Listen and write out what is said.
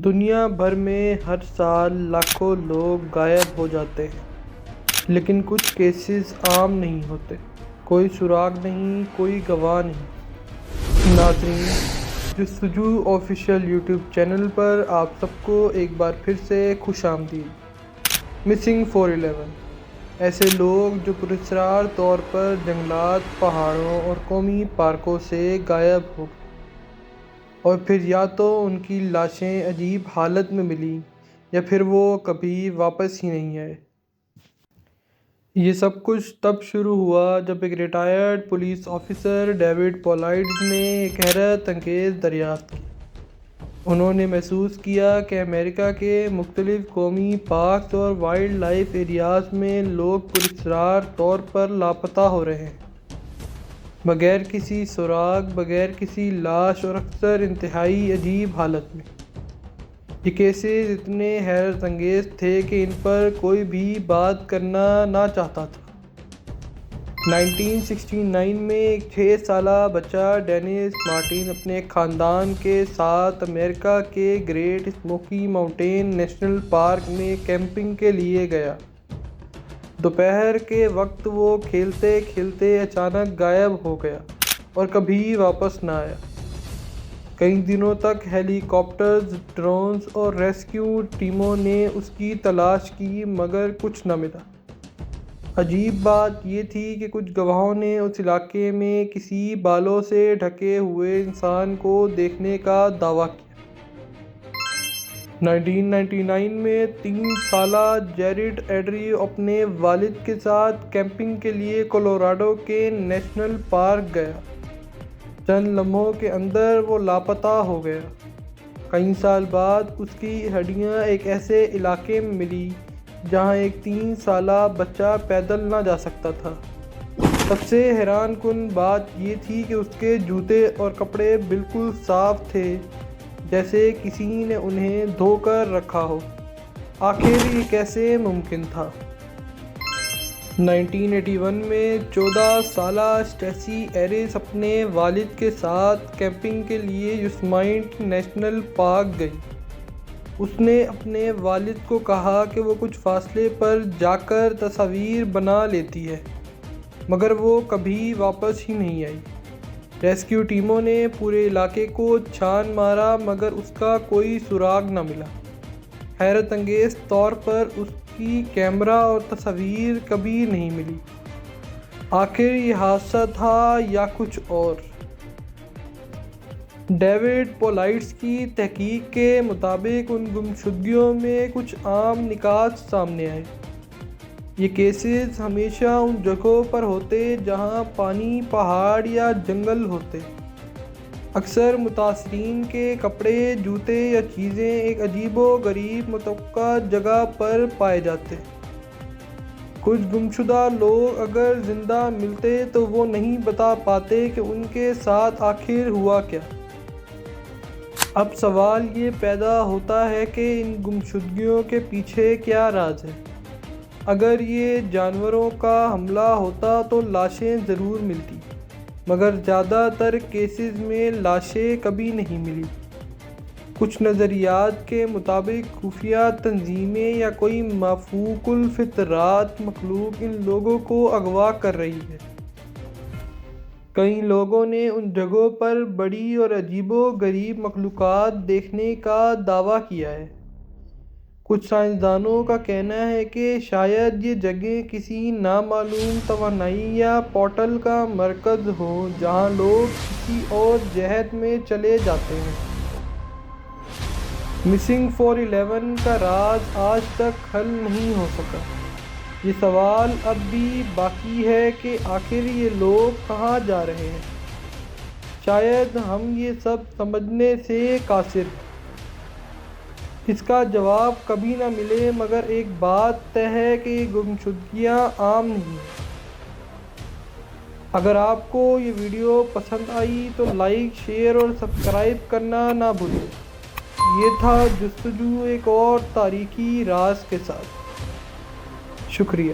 دنیا بھر میں ہر سال لاکھوں لوگ غائب ہو جاتے ہیں، لیکن کچھ کیسز عام نہیں ہوتے۔ کوئی سراغ نہیں، کوئی گواہ نہیں۔ ناظرین، جستجو آفیشیل یوٹیوب چینل پر آپ سب کو ایک بار پھر سے خوش آمدید۔ مسنگ 411 ایسے لوگ جو پراسرار طور پر جنگلات، پہاڑوں اور قومی پارکوں سے غائب ہو گئے، اور پھر یا تو ان کی لاشیں عجیب حالت میں ملیں یا پھر وہ کبھی واپس ہی نہیں آئے۔ یہ سب کچھ تب شروع ہوا جب ایک ریٹائرڈ پولیس آفیسر ڈیوڈ پولائٹز نے ایک حیرت انگیز دریافت کی۔ انہوں نے محسوس کیا کہ امریکہ کے مختلف قومی پارکس اور وائلڈ لائف ایریاز میں لوگ پراسرار طور پر لاپتہ ہو رہے ہیں، بغیر کسی سراغ، بغیر کسی لاش اور اکثر انتہائی عجیب حالت میں۔ یہ کیسز اتنے حیرت انگیز تھے کہ ان پر کوئی بھی بات کرنا نہ چاہتا تھا۔ 1969 میں ایک 6 سالہ بچہ ڈینس مارٹن اپنے خاندان کے ساتھ امریکہ کے great smoky mountain national park میں کیمپنگ کے لیے گیا۔ دوپہر کے وقت وہ کھیلتے کھیلتے اچانک غائب ہو گیا اور کبھی واپس نہ آیا۔ کئی دنوں تک ہیلی کاپٹرز، ڈرونز اور ریسکیو ٹیموں نے اس کی تلاش کی، مگر کچھ نہ ملا۔ عجیب بات یہ تھی کہ کچھ گواہوں نے اس علاقے میں کسی بالوں سے ڈھکے ہوئے انسان کو دیکھنے کا دعویٰ کیا۔ 1999 میں 3 سالہ جیرڈ انڈریو اپنے والد کے ساتھ کیمپنگ کے لیے کولوراڈو کے نیشنل پارک گیا۔ چند لمحوں کے اندر وہ لاپتہ ہو گیا۔ کئی سال بعد اس کی ہڈیاں ایک ایسے علاقے میں ملی جہاں ایک 3 سالہ بچہ پیدل نہ جا سکتا تھا۔ سب سے حیران کن بات یہ تھی کہ اس کے جوتے اور کپڑے بالکل صاف تھے، جیسے کسی نے انہیں دھو کر رکھا ہو۔ آخر یہ کیسے ممکن تھا؟ 1981 میں 14 سالہ اسٹیسی ایرس اپنے والد کے ساتھ کیمپنگ کے لیے یوسیمائٹ نیشنل پارک گئی۔ اس نے اپنے والد کو کہا کہ وہ کچھ فاصلے پر جا کر تصاویر بنا لیتی ہے، مگر وہ کبھی واپس ہی نہیں آئی۔ ریسکیو ٹیموں نے پورے علاقے کو چھان مارا، مگر اس کا کوئی سراغ نہ ملا۔ حیرت انگیز طور پر اس کی کیمرہ اور تصاویر کبھی نہیں ملی۔ آخر یہ حادثہ تھا یا کچھ اور؟ ڈیوڈ پولائٹز کی تحقیق کے مطابق ان گمشدگیوں میں کچھ عام نکات سامنے آئے۔ یہ کیسز ہمیشہ ان جگہوں پر ہوتے جہاں پانی، پہاڑ یا جنگل ہوتے۔ اکثر متاثرین کے کپڑے، جوتے یا چیزیں ایک عجیب و غریب متوقع جگہ پر پائے جاتے۔ کچھ گمشدہ لوگ اگر زندہ ملتے تو وہ نہیں بتا پاتے کہ ان کے ساتھ آخر ہوا کیا۔ اب سوال یہ پیدا ہوتا ہے کہ ان گمشدگیوں کے پیچھے کیا راز ہے؟ اگر یہ جانوروں کا حملہ ہوتا تو لاشیں ضرور ملتی، مگر زیادہ تر کیسز میں لاشیں کبھی نہیں ملی۔ کچھ نظریات کے مطابق خفیہ تنظیمیں یا کوئی مافوق الفطرت مخلوق ان لوگوں کو اغوا کر رہی ہے۔ کئی لوگوں نے ان جگہوں پر بڑی اور عجیب و غریب مخلوقات دیکھنے کا دعویٰ کیا ہے۔ کچھ سائنسدانوں کا کہنا ہے کہ شاید یہ جگہیں کسی نامعلوم توانائی یا پورٹل کا مرکز ہوں جہاں لوگ کسی اور جہت میں چلے جاتے ہیں۔ مسنگ 411 کا راز آج تک حل نہیں ہو سکا۔ یہ سوال اب بھی باقی ہے کہ آخر یہ لوگ کہاں جا رہے ہیں۔ شاید ہم یہ سب سمجھنے سے قاصر ہیں۔ اس کا جواب کبھی نہ ملے، مگر ایک بات طے ہے کہ یہ گمشدگیاں عام نہیں ہیں۔ اگر آپ کو یہ ویڈیو پسند آئی تو لائک، شیئر اور سبسکرائب کرنا نہ بھولیں۔ یہ تھا جستجو ایک اور تاریخی راز کے ساتھ۔ شکریہ۔